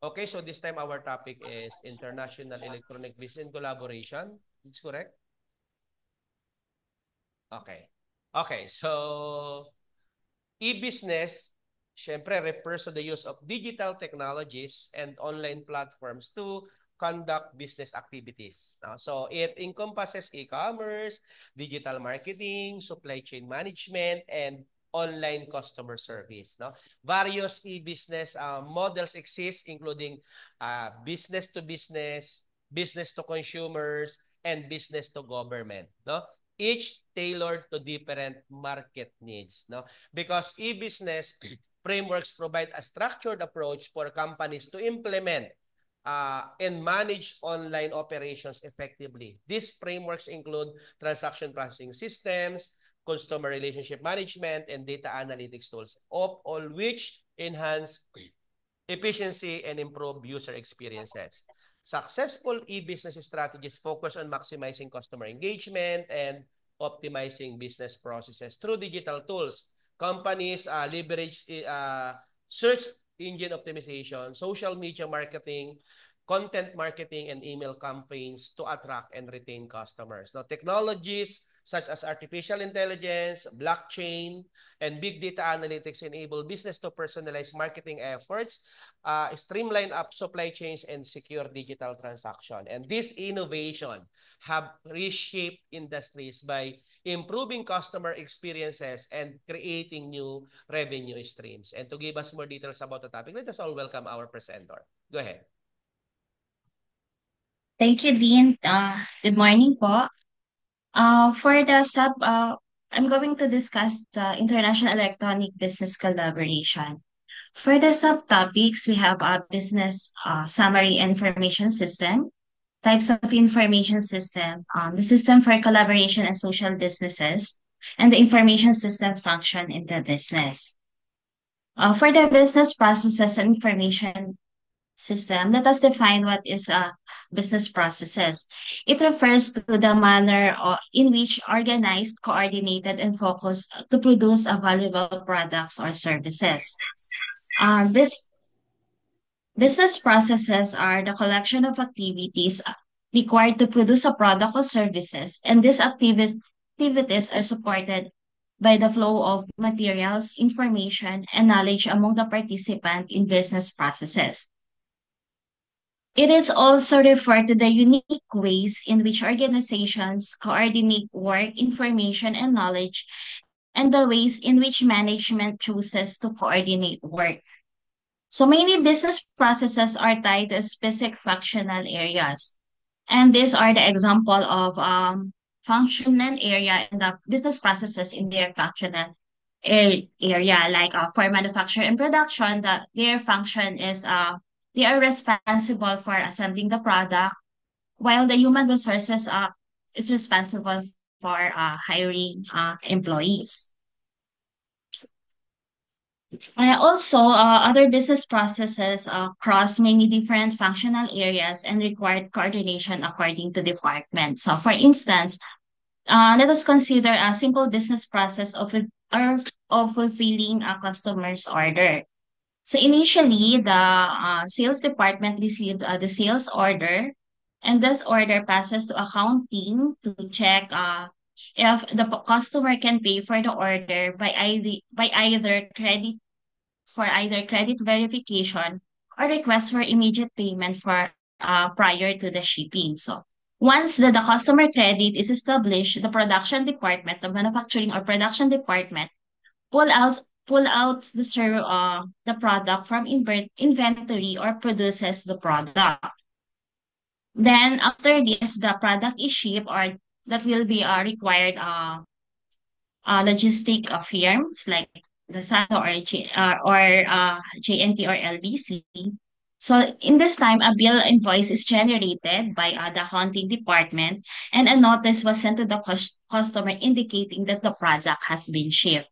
Okay, so this time our topic is International Electronic Business and Collaboration. Is correct? Okay. Okay, so e-business, syempre, refers to the use of digital technologies and online platforms to conduct business activities. So it encompasses e-commerce, digital marketing, supply chain management, and online customer service. No? Various e-business models exist, including business to business, business to consumers, and business to government. No? Each tailored to different market needs. No? Because e-business frameworks provide a structured approach for companies to implement and manage online operations effectively. These frameworks include transaction processing systems, customer relationship management, and data analytics tools, all which enhance efficiency and improve user experiences. Successful e-business strategies focus on maximizing customer engagement and optimizing business processes through digital tools. Companies leverage search engine optimization, social media marketing, content marketing, and email campaigns to attract and retain customers. Now, technologies such as artificial intelligence, blockchain, and big data analytics enable business to personalize marketing efforts, streamline up supply chains, and secure digital transaction. And this innovation have reshaped industries by improving customer experiences and creating new revenue streams. And to give us more details about the topic, let us all welcome our presenter. Go ahead. Thank you, Dean. Good morning po. For the I'm going to discuss the International Electronic Business Collaboration. For the subtopics, we have a business summary and information system, types of information system, the system for collaboration and social businesses, and the information system function in the business. For the business processes and information system, let us define what is a business processes. It refers to the manner in which organized, coordinated, and focused to produce a valuable products or services. This business processes are the collection of activities required to produce a product or services, and these activities are supported by the flow of materials, information, and knowledge among the participants in business processes. It is also referred to the unique ways in which organizations coordinate work, information, and knowledge, and the ways in which management chooses to coordinate work. So many business processes are tied to specific functional areas. And these are the example of functional area and the business processes in their functional area. Like for manufacture and production, their function is they are responsible for assembling the product, while the human resources is responsible for hiring employees. Also, other business processes cross many different functional areas and require coordination according to department. So, for instance, let us consider a simple business process of fulfilling a customer's order. So initially, the sales department received the sales order, and this order passes to accounting to check if the customer can pay for the order by either credit verification or request for immediate payment for prior to the shipping. So once the customer credit is established, the production department, the manufacturing or production department pull out the product from inventory or produces the product. Then after this, the product is shipped or that will be required logistic firms like Lazada or JNT or LBC. So in this time, a bill invoice is generated by the accounting department, and a notice was sent to the customer indicating that the product has been shipped.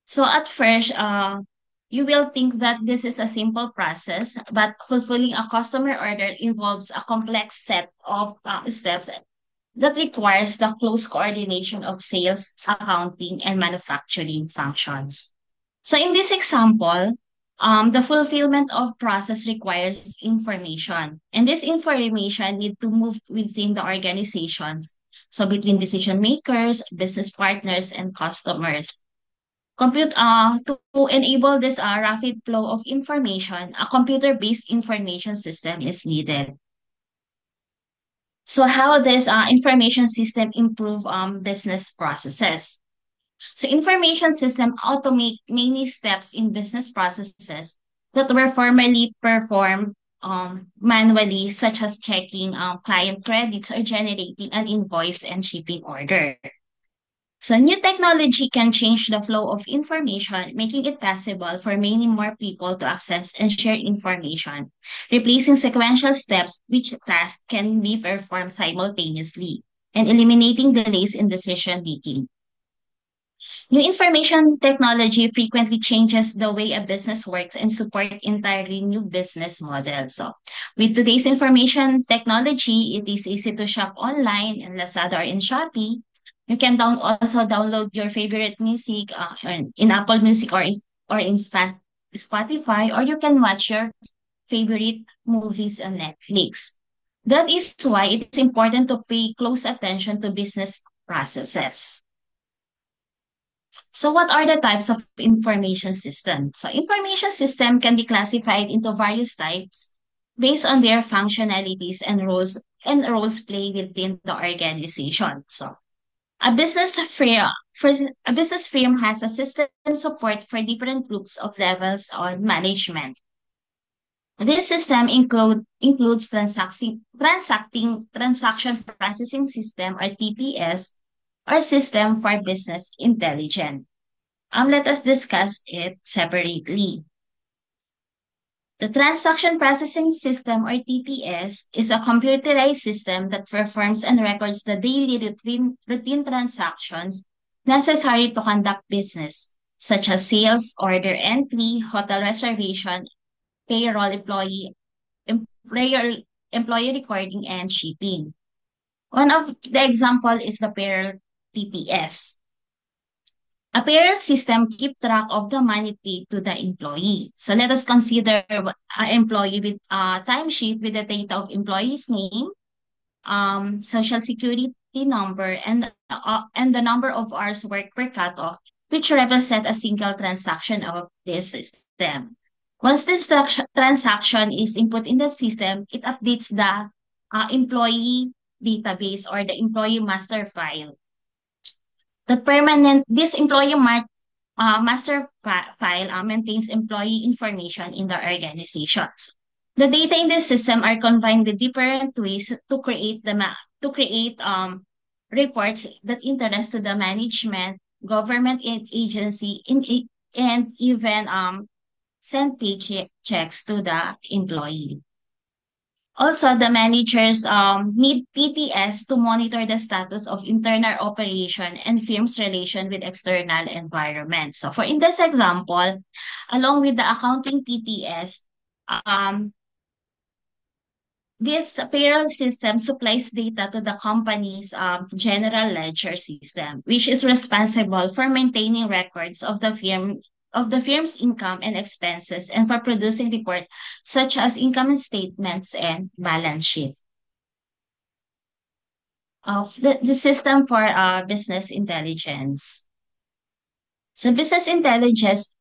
So at first, you will think that this is a simple process, but fulfilling a customer order involves a complex set of steps that requires the close coordination of sales, accounting, and manufacturing functions. So in this example, The fulfillment of process requires information, and this information need to move within the organizations. So between decision makers, business partners, and customers. To enable this rapid flow of information, a computer-based information system is needed. So how does information system improve business processes? So information system automate many steps in business processes that were formerly performed manually, such as checking client credits or generating an invoice and shipping order. So new technology can change the flow of information, making it possible for many more people to access and share information, replacing sequential steps which tasks can be performed simultaneously, and eliminating delays in decision making. New information technology frequently changes the way a business works and support entirely new business models. So, with today's information technology, it is easy to shop online in Lazada or in Shopee. You can also download your favorite music in Apple Music or in Spotify, or you can watch your favorite movies on Netflix. That is why it's important to pay close attention to business processes. So what are the types of information system? So information system can be classified into various types based on their functionalities and roles played within the organization. So a business firm, a business firm has a system support for different groups of levels on management. This system includes transaction processing system or TPS or system for business intelligence. Let us discuss it separately. The Transaction Processing System or TPS is a computerized system that performs and records the daily routine transactions necessary to conduct business, such as sales, order entry, hotel reservation, payroll employer, employee recording, and shipping. One of the example is the payroll TPS. A payroll system keep track of the money paid to the employee. So let us consider an employee with a timesheet with the data of employee's name, social security number, and the number of hours worked per cutoff, which represent a single transaction of this system. Once this transaction is input in the system, it updates the employee database or the employee master file. This employee master file maintains employee information in the organizations. The data in the system are combined with different ways to create reports that interest to the management, government agency, and even send paychecks to the employee. Also, the managers need TPS to monitor the status of internal operation and firm's relation with external environment. So for in this example, along with the accounting TPS, um, this payroll system supplies data to the company's general ledger system, which is responsible for maintaining records of the firm's income and expenses and for producing reports such as income statements and balance sheet. Of the system for business intelligence. So business intelligence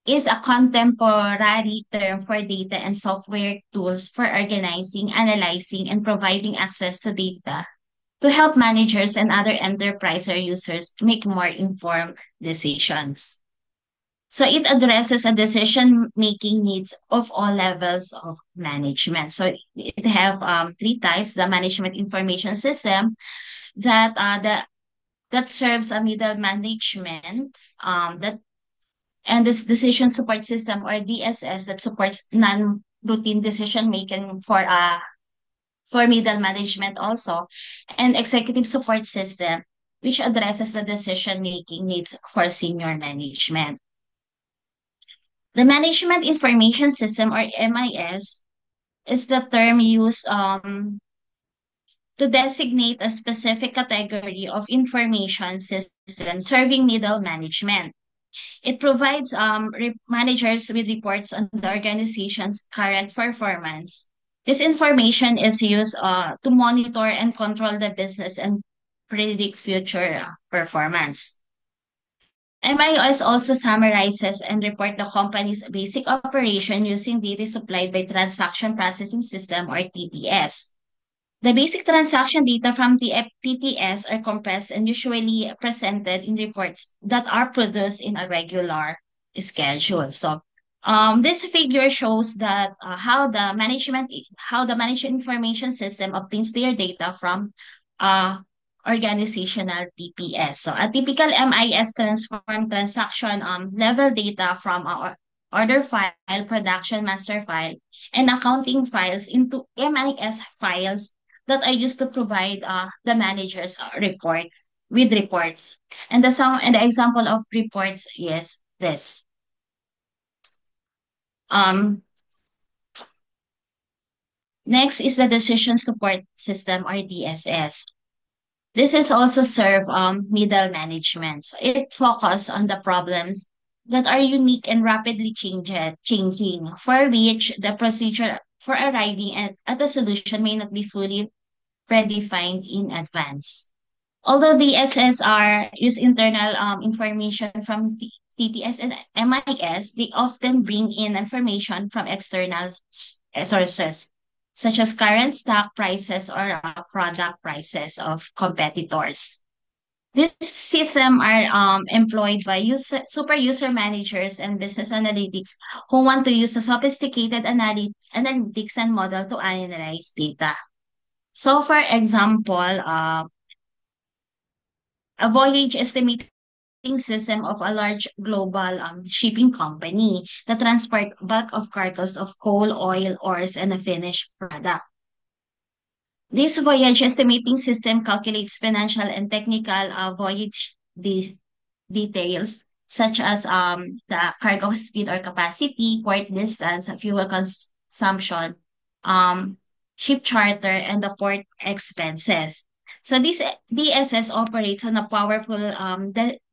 is a contemporary term for data and software tools for organizing, analyzing, and providing access to data to help managers and other enterprise or users make more informed decisions. So it addresses a decision-making needs of all levels of management. So it have three types: the management information system that serves a middle management, and this decision support system or DSS that supports non-routine decision making for middle management also, and executive support system which addresses the decision making needs for senior management. The management information system or MIS is the term used to designate a specific category of information system serving middle management. It provides managers with reports on the organization's current performance. This information is used to monitor and control the business and predict future performance. MIS also summarizes and report the company's basic operation using data supplied by Transaction Processing System or TPS. The basic transaction data from the TPS are compressed and usually presented in reports that are produced in a regular schedule. So, this figure shows that how the management information system obtains their data from uh, organizational TPS. So, a typical MIS transform transaction level data from our order file, production master file, and accounting files into MIS files that I used to provide the manager's report with reports. And the example of reports is this. Um, Next is the decision support system or DSS. This is also serve middle management. So it focuses on the problems that are unique and rapidly changing, for which the procedure for arriving at a solution may not be fully predefined in advance. Although the SSR use internal information from TPS and MIS, they often bring in information from external sources, such as current stock prices or product prices of competitors. This system are employed by super user managers and business analytics who want to use a sophisticated analytics and model to analyze data. So, for example, a voyage estimating system of a large global shipping company that transport bulk of cargoes of coal, oil, ores, and a finished product. This voyage estimating system calculates financial and technical voyage details such as the cargo speed or capacity, port distance, fuel consumption, um, ship charter, and the port expenses. So this DSS operates on a powerful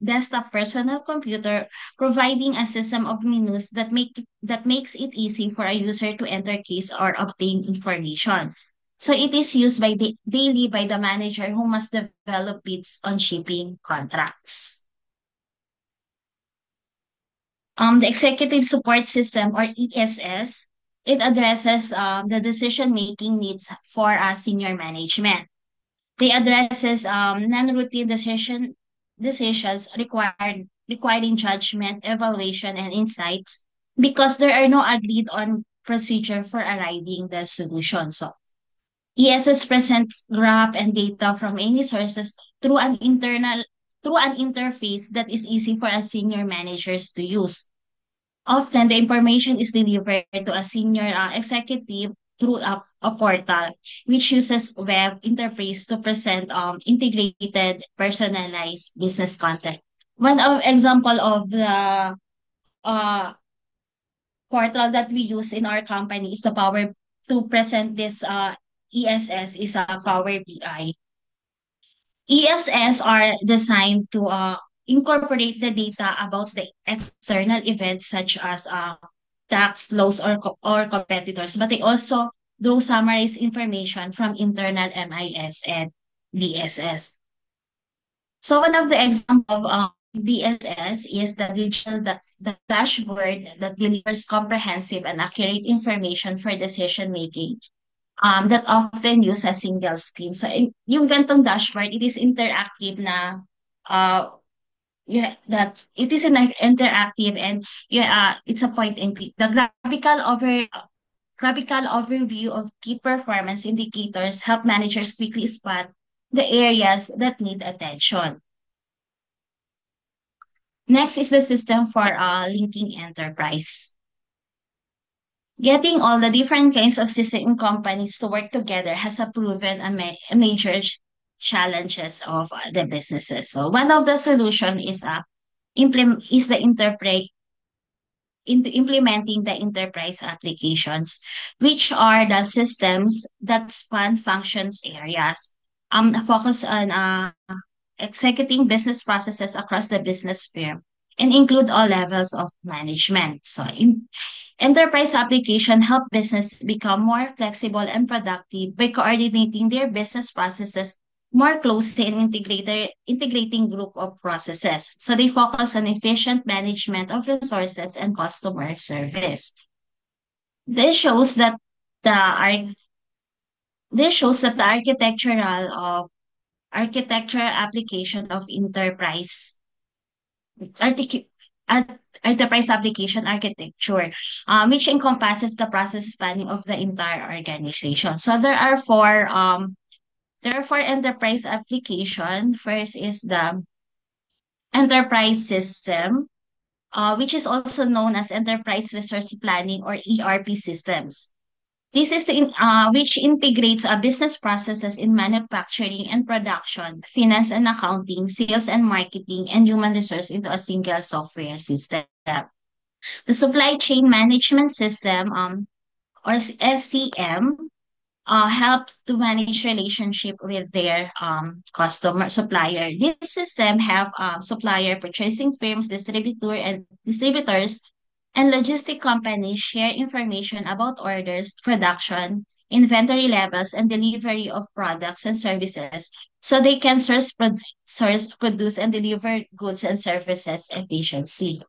desktop personal computer, providing a system of menus that makes it easy for a user to enter keys or obtain information. So it is used daily by the manager who must develop bids on shipping contracts. The Executive Support System or ESS, it addresses the decision-making needs for senior management. They addresses non-routine decisions requiring judgment, evaluation, and insights because there are no agreed on procedure for arriving the solution. So ESS presents graph and data from any sources through an interface that is easy for a senior managers to use. Often, the information is delivered to a senior executive through a portal, which uses web interface to present integrated, personalized business content. One example of the uh, portal that we use in our company is the Power to present this ESS is a Power BI. ESS are designed to incorporate the data about the external events such as tax laws or competitors, but they also do summarize information from internal MIS and DSS. So one of the examples of DSS is the dashboard that delivers comprehensive and accurate information for decision making that often use a single screen. So, yung gantong dashboard, it is interactive na, that it is interactive and it's a point and click. The graphical overview of key performance indicators help managers quickly spot the areas that need attention. Next is the system for linking enterprise. Getting all the different kinds of system companies to work together has a proven a major challenges of the businesses. So one of the solution is implementing the enterprise applications, which are the systems that span functions areas. Focus on executing business processes across the business firm. and include all levels of management. Enterprise application help business become more flexible and productive by coordinating their business processes more closely and integrating group of processes. So they focus on efficient management of resources and customer service. This shows that the ar- this shows that the architectural application of artic- enterprise application architecture, which encompasses the process spanning of the entire organization. So there are four enterprise application. First is the enterprise system, which is also known as enterprise resource planning or ERP systems. This is which integrates business processes in manufacturing and production, finance and accounting, sales and marketing, and human resource into a single software system. The supply chain management system, or SCM, helps to manage relationship with their customer supplier. This system have supplier purchasing firms, distributors, and logistic companies share information about orders, production, inventory levels, and delivery of products and services so they can source, produce, and deliver goods and services efficiently.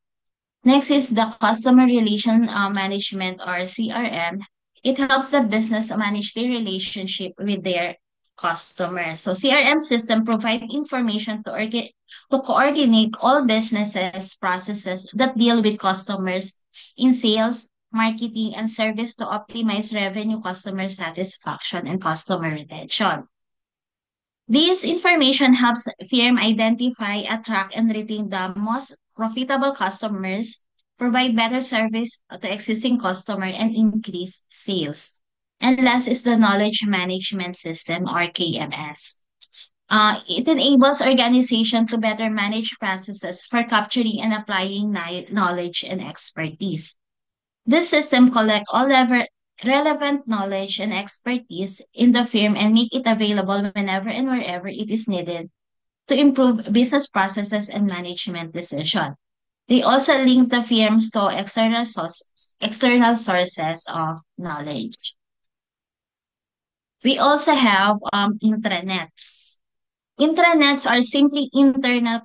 Next is the customer relation management or CRM. It helps the business manage their relationship with their customers. So CRM system provide information to coordinate all businesses processes that deal with customers in sales, marketing, and service to optimize revenue, customer satisfaction, and customer retention. This information helps firm identify, attract, and retain the most profitable customers, provide better service to existing customer, and increase sales. And last is the knowledge management system or KMS. It enables organization to better manage processes for capturing and applying knowledge and expertise. This system collect relevant knowledge and expertise in the firm and make it available whenever and wherever it is needed to improve business processes and management decision. They also link the firms to external sources of knowledge. We also have intranets. Intranets are simply internal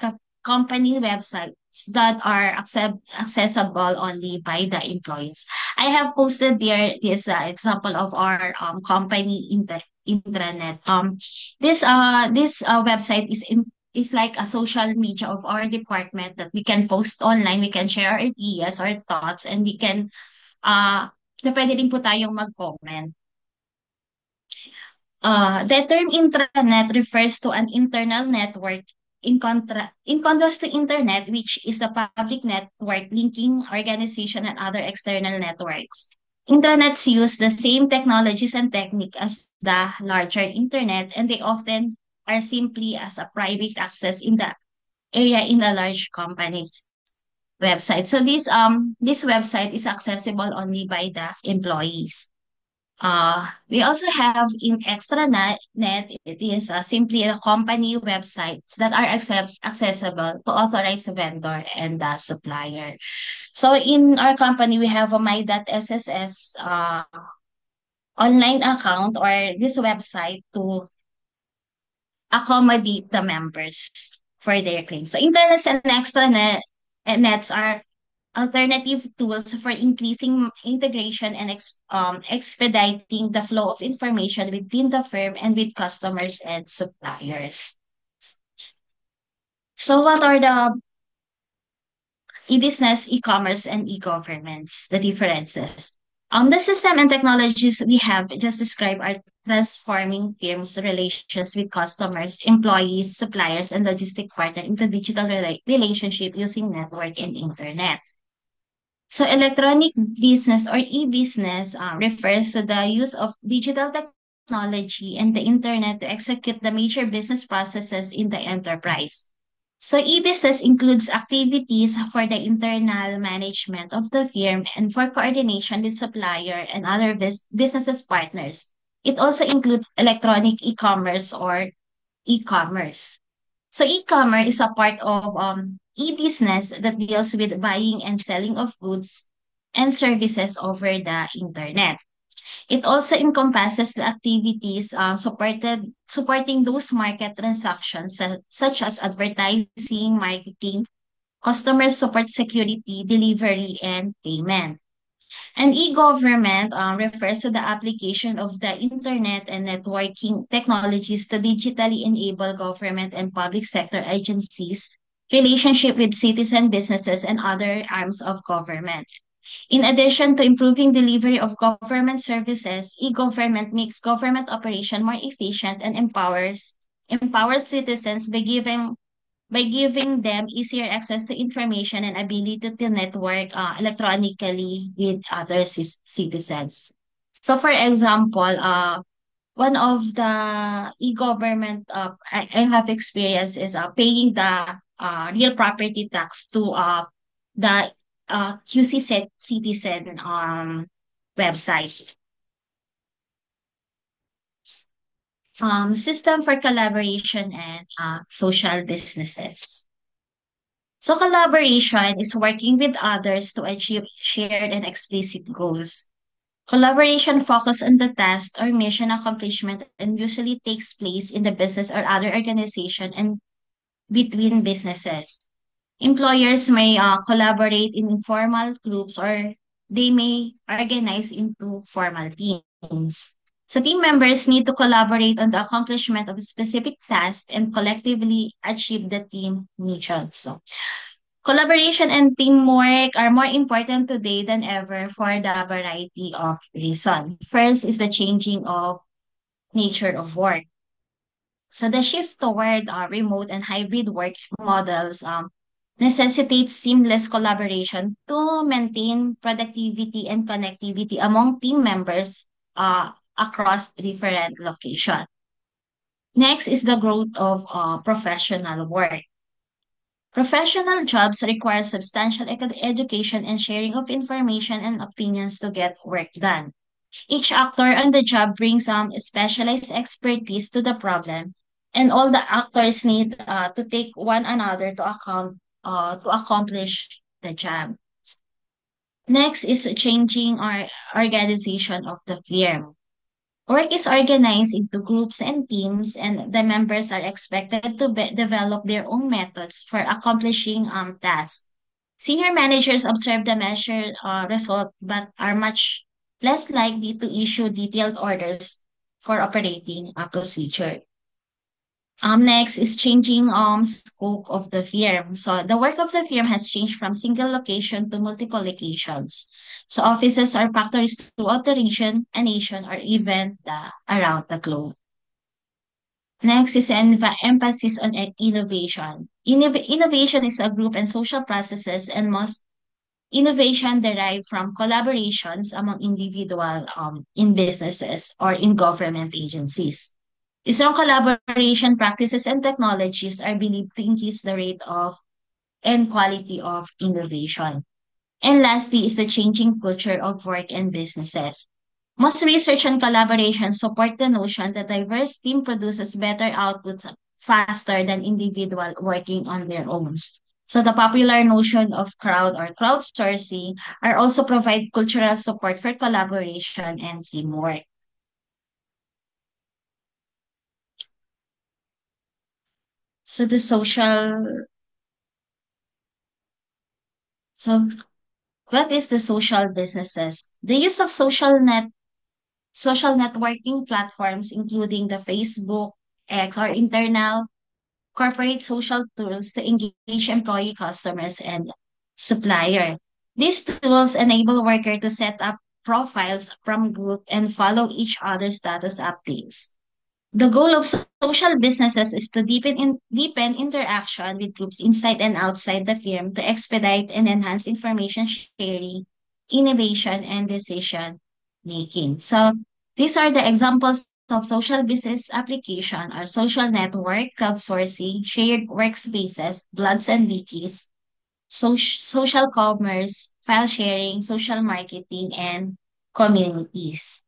company websites that are accessible only by the employees. I have posted there this example of our company intranet. This website is like a social media of our department that we can post online, we can share our ideas, our thoughts, and we can pwede din po tayong mag-comment. The term intranet refers to an internal network in contrast to internet, which is the public network linking organization and other external networks. Intranets use the same technologies and technique as the larger internet, and they often are simply as a private access in the area in a large company's website. So this website is accessible only by the employees. We also have in extranet. It is simply a company websites that are accessible to authorized vendor and the supplier. So in our company, we have a my.sss online account or this website to accommodate the members for their claims. So internets and nets are alternative tools for increasing integration and expediting the flow of information within the firm and with customers and suppliers. So what are the e-business, e-commerce, and e-governance, the differences? The system and technologies we have just described are transforming firms' relations with customers, employees, suppliers, and logistic partner into digital relationship using network and internet. So electronic business or e-business refers to the use of digital technology and the internet to execute the major business processes in the enterprise. So e-business includes activities for the internal management of the firm and for coordination with supplier and other businesses partners. It also includes electronic e-commerce or e-commerce. So e-commerce is a part of e-business that deals with buying and selling of goods and services over the internet. It also encompasses the activities supporting those market transactions such as advertising, marketing, customer support, security, delivery, and payment. And e-government refers to the application of the internet and networking technologies to digitally enable government and public sector agencies, relationship with citizen businesses and other arms of government. In addition to improving delivery of government services, e-government makes government operation more efficient and empowers citizens by giving them easier access to information and ability to network electronically with other citizens. So, for example, one of the e-government I have experienced is paying the real property tax to the QC Citizen website. System for collaboration and social businesses. So collaboration is working with others to achieve shared and explicit goals. Collaboration focuses on the task or mission accomplishment and usually takes place in the business or other organization and between businesses. Employers may collaborate in informal groups or they may organize into formal teams. So team members need to collaborate on the accomplishment of a specific task and collectively achieve the team mission. So collaboration and teamwork are more important today than ever for the variety of reasons. First is the changing of nature of work. So the shift toward remote and hybrid work models necessitates seamless collaboration to maintain productivity and connectivity among team members across different locations. Next is the growth of professional work. Professional jobs require substantial education and sharing of information and opinions to get work done. Each actor on the job brings some specialized expertise to the problem, and all the actors need to take one another to accomplish the job. Next is changing our organization of the firm. Work is organized into groups and teams, and the members are expected to develop their own methods for accomplishing tasks. Senior managers observe the measured result but are much less likely to issue detailed orders for operating a procedure. Next is changing scope of the firm. So the work of the firm has changed from single location to multiple locations. So offices or factories throughout the region, a nation, or even around the globe. Next is an emphasis on innovation. Innovation is a group and social processes and most innovation derived from collaborations among individual in businesses or in government agencies. Strong collaboration practices and technologies are believed to increase the rate of and quality of innovation. And lastly is the changing culture of work and businesses. Most research and collaboration support the notion that diverse team produces better outputs faster than individual working on their own. So the popular notion of crowd or crowdsourcing are also provide cultural support for collaboration and teamwork. So so what is the social businesses? The use of social networking platforms, including the Facebook, X, or internal corporate social tools to engage employee customers and supplier. These tools enable workers to set up profiles from group and follow each other's status updates. The goal of social businesses is to deepen interaction with groups inside and outside the firm to expedite and enhance information sharing, innovation, and decision making. So these are the examples of social business application are social network, crowdsourcing, shared workspaces, blogs and wikis, social commerce, file sharing, social marketing, and communities.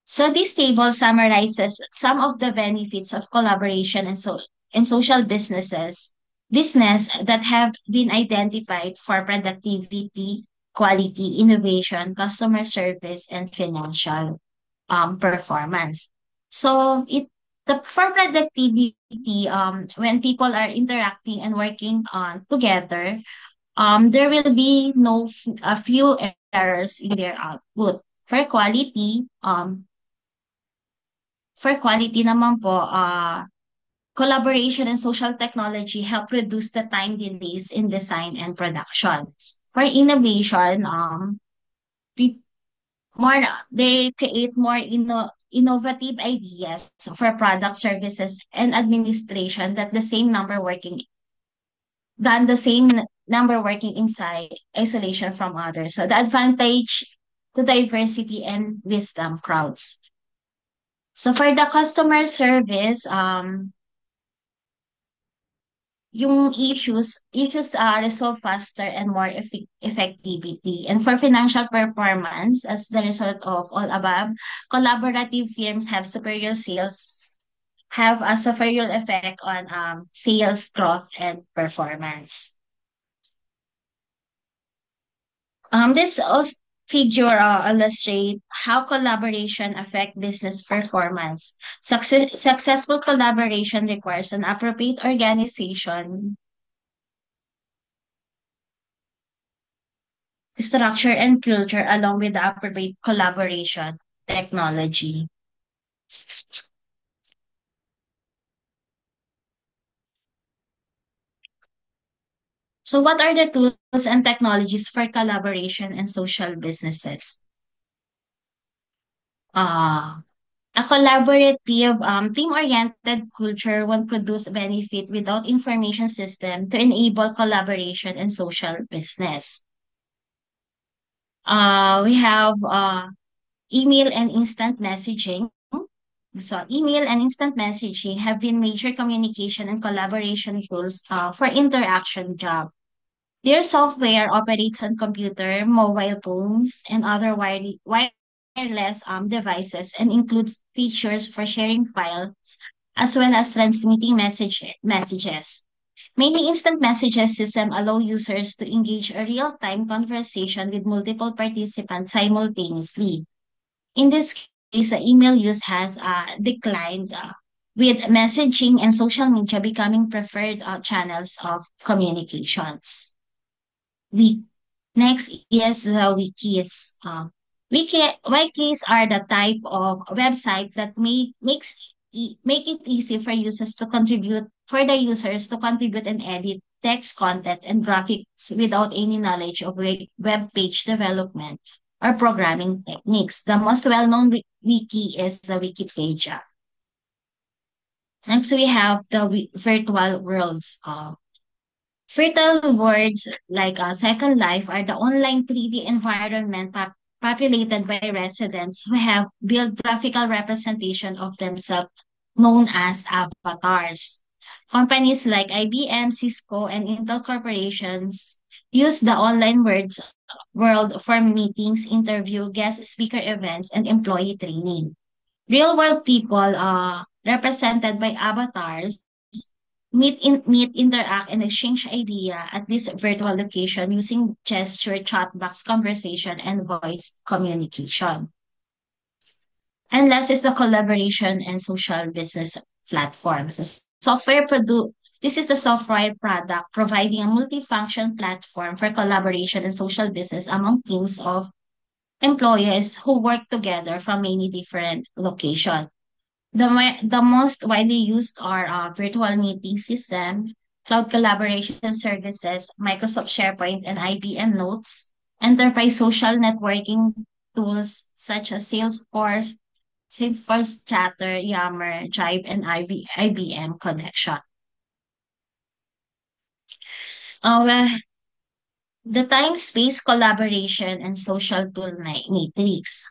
So this table summarizes some of the benefits of collaboration and social businesses. business that have been identified for productivity, quality, innovation, customer service, and financial performance. So for productivity, when people are interacting and working on together, there will be a few errors in their output. For quality, naman po, collaboration and social technology help reduce the time delays in design and production. For innovation, pe- more they create more innovative ideas for product services and administration than the same number working inside isolation from others. So the advantage to diversity and wisdom crowds. So for the customer service, yung issues resolve faster and more effectivity. And for financial performance, as the result of all above, collaborative firms have a superior effect on sales growth and performance. This also figure illustrate how collaboration affect business performance. Successful collaboration requires an appropriate organization, structure, and culture along with the appropriate collaboration technology. So what are the tools and technologies for collaboration and social businesses? Uh, a collaborative, team-oriented culture will produce benefit without information system to enable collaboration and social business. We have email and instant messaging. So email and instant messaging have been major communication and collaboration tools for interaction job. Their software operates on computer, mobile phones, and other wireless devices and includes features for sharing files as well as transmitting messages. Many instant messages system allow users to engage a real-time conversation with multiple participants simultaneously. In this case, the email use has declined with messaging and social media becoming preferred channels of communications. We Next is the wikis. Wikis are the type of website that make it easy for the users to contribute and edit text content and graphics without any knowledge of web page development or programming techniques. The most well-known wiki is the Wikipedia. Next, we have the virtual worlds. Fertile words like Second Life are the online 3D environment populated by residents who have built graphical representation of themselves known as avatars. Companies like IBM, Cisco, and Intel corporations use the online world for meetings, interview, guest speaker events, and employee training. Real world people represented by avatars meet, interact, and exchange idea at this virtual location using gesture, chat box conversation, and voice communication. And last is the collaboration and social business platforms. This is the software product providing a multifunction platform for collaboration and social business among teams of employees who work together from many different locations. The most widely used are virtual meeting system, cloud collaboration services, Microsoft SharePoint and IBM Notes, enterprise social networking tools such as Salesforce Chatter, Yammer, Jive, and IBM Connection. Well, the time-space collaboration and social tool matrix.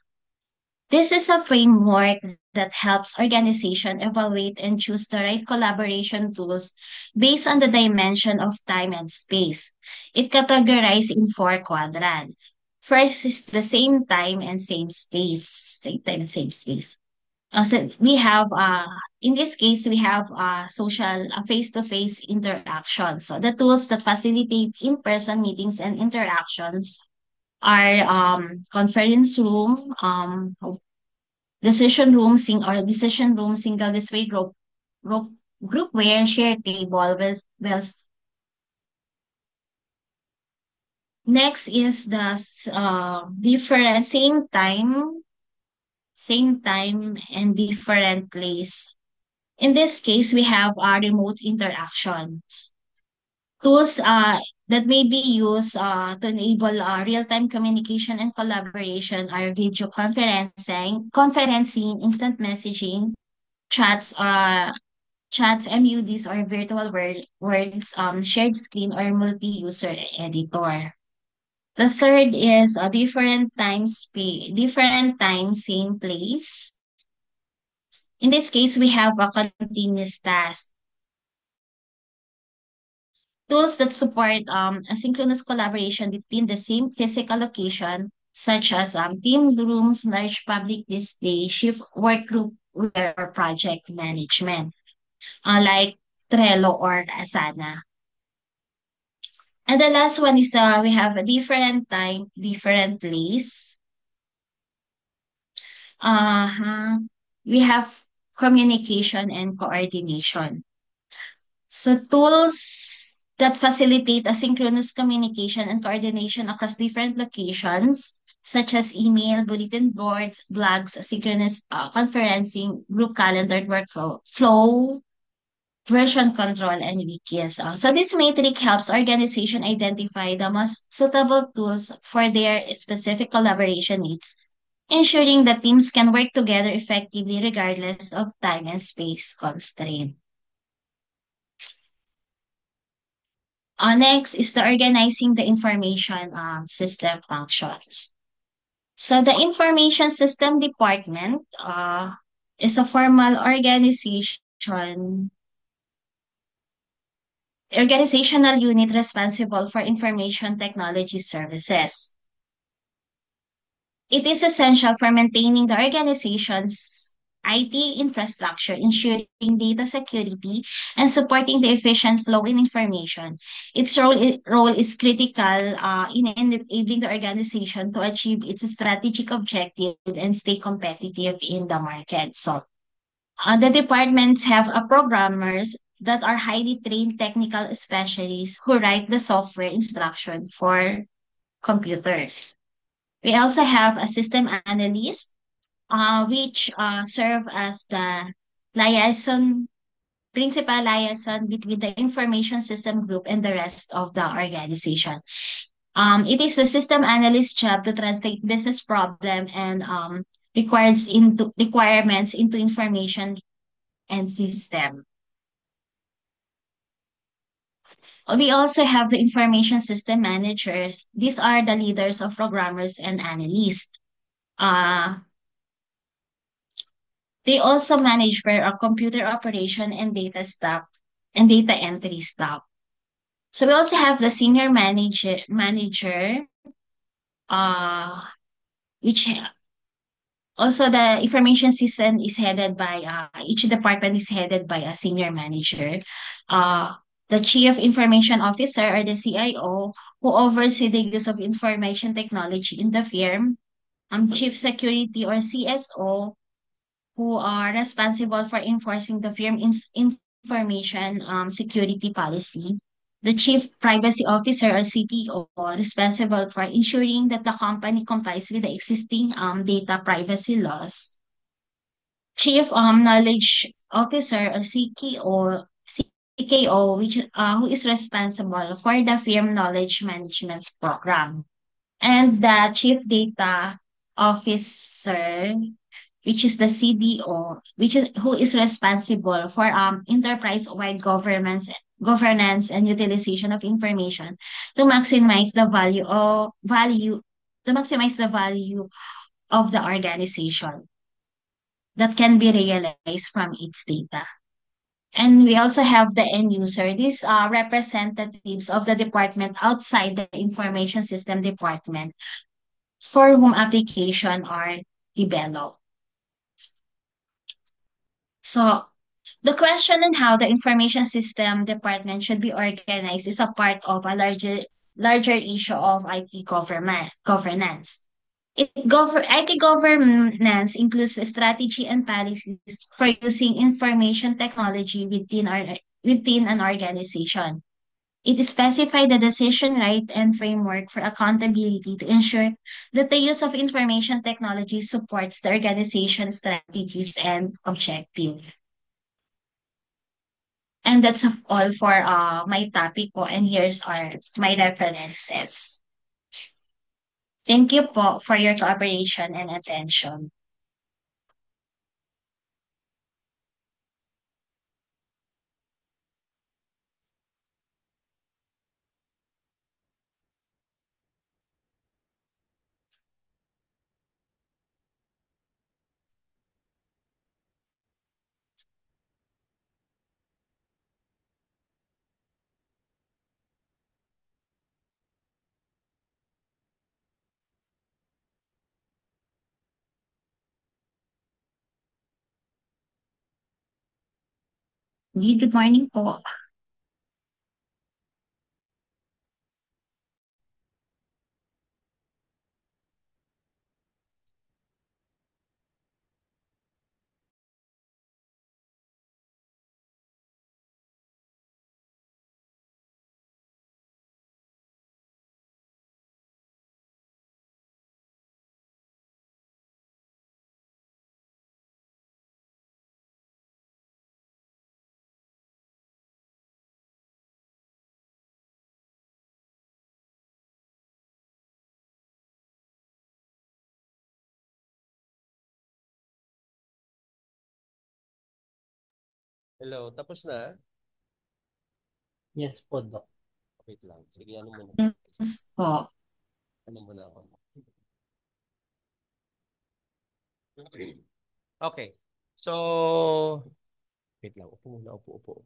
This is a framework that helps organization evaluate and choose the right collaboration tools based on the dimension of time and space. It categorized in four quadrants. First is the same time and same space. Same time and same space. So we have in this case we have social face-to-face interaction. So the tools that facilitate in-person meetings and interactions are conference room, decision room, single display group, group where shared table. Next is the different same time and different place. In this case, we have our remote interactions. Tools that may be used to enable real-time communication and collaboration are video conferencing, instant messaging, chats, MUDs or virtual words, shared screen or multi-user editor. The third is a different time, same place. In this case, we have a continuous task. Tools that support asynchronous collaboration between the same physical location, such as team rooms, large public display, shift work group, or project management, like Trello or Asana. And the last one is we have a different time, different place. Uh-huh. We have communication and coordination. So tools that facilitate asynchronous communication and coordination across different locations, such as email, bulletin boards, blogs, asynchronous conferencing, group calendar flow, version control, and wikis. So this matrix helps organization identify the most suitable tools for their specific collaboration needs, ensuring that teams can work together effectively regardless of time and space constraint. Next is the organizing the information system functions. So the information system department is a formal organizational unit responsible for information technology services. It is essential for maintaining the organization's IT infrastructure, ensuring data security, and supporting the efficient flow in information. Its role is critical in enabling the organization to achieve its strategic objective and stay competitive in the market. So, the departments have programmers that are highly trained technical specialists who write the software instruction for computers. We also have a system analyst, which serve as the liaison, principal liaison between the information system group and the rest of the organization. It is the system analyst job to translate business problem and requirements into information and system. We also have the information system managers. These are the leaders of programmers and analysts. Uh, They also manage for a computer operation and data staff and data entry staff. So we also have the senior manager, uh, which also the information system is headed by each department is headed by a senior manager. Uh, the chief information officer or the CIO who oversee the use of information technology in the firm. Chief security or CSO who are responsible for enforcing the firm information security policy, the Chief Privacy Officer or CPO responsible for ensuring that the company complies with the existing data privacy laws, Chief Knowledge Officer or CKO, which who is responsible for the firm knowledge management program, and the Chief Data Officer, which is the CDO, who is responsible for enterprise-wide governance and utilization of information to maximize the value of the organization that can be realized from its data. And we also have the end user. These are representatives of the department outside the information system department for whom application are developed. So the question on how the information system department should be organized is a part of a larger issue of IT governance. IT governance includes the strategy and policies for using information technology within an organization. It specifies the decision right and framework for accountability to ensure that the use of information technology supports the organization's strategies and objectives. And that's all for my topic po, and here's my references. Thank you po for your cooperation and attention. Good morning po. Hello, tapos na? Yes po, Doc. Wait lang. Sige, ano muna? Yes po. Ano muna ako? Okay. So, wait lang. Upo muna, upo.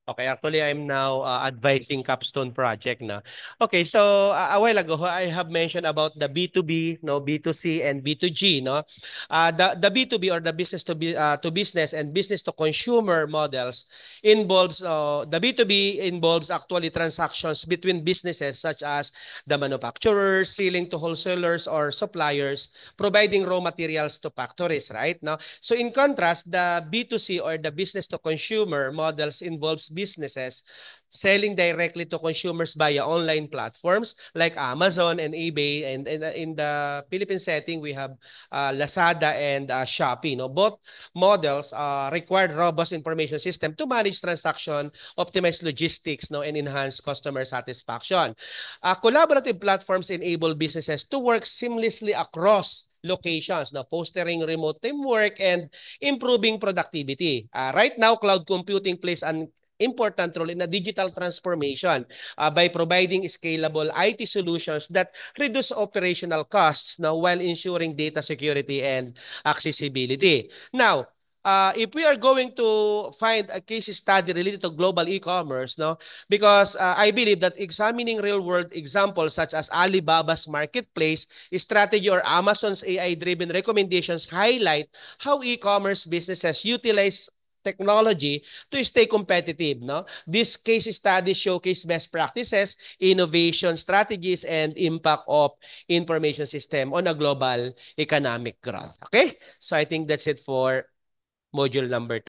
Okay, actually, I'm now advising Capstone project na. Okay, so a while ago, I have mentioned about the B2B, no, B2C, and B2G, no. The B2B, or the business to business and business to consumer models involves the B2B involves actually transactions between businesses such as the manufacturers selling to wholesalers or suppliers providing raw materials to factories, right? No. So in contrast, the B2C, or the business to consumer models involves businesses selling directly to consumers via online platforms like Amazon and eBay. And in the Philippine setting, we have Lazada and Shopee. No? Both models require robust information system to manage transaction, optimize logistics, no, and enhance customer satisfaction. Collaborative platforms enable businesses to work seamlessly across locations, no, fostering remote teamwork and improving productivity. Right now, cloud computing plays an important role in a digital transformation by providing scalable IT solutions that reduce operational costs now while ensuring data security and accessibility. Now, if we are going to find a case study related to global e-commerce, no, because I believe that examining real-world examples such as Alibaba's marketplace strategy or Amazon's AI-driven recommendations highlight how e-commerce businesses utilize technology to stay competitive, no? These case studies showcase best practices, innovation strategies, and impact of information system on a global economic growth. Okay? So I think that's it for module number 2.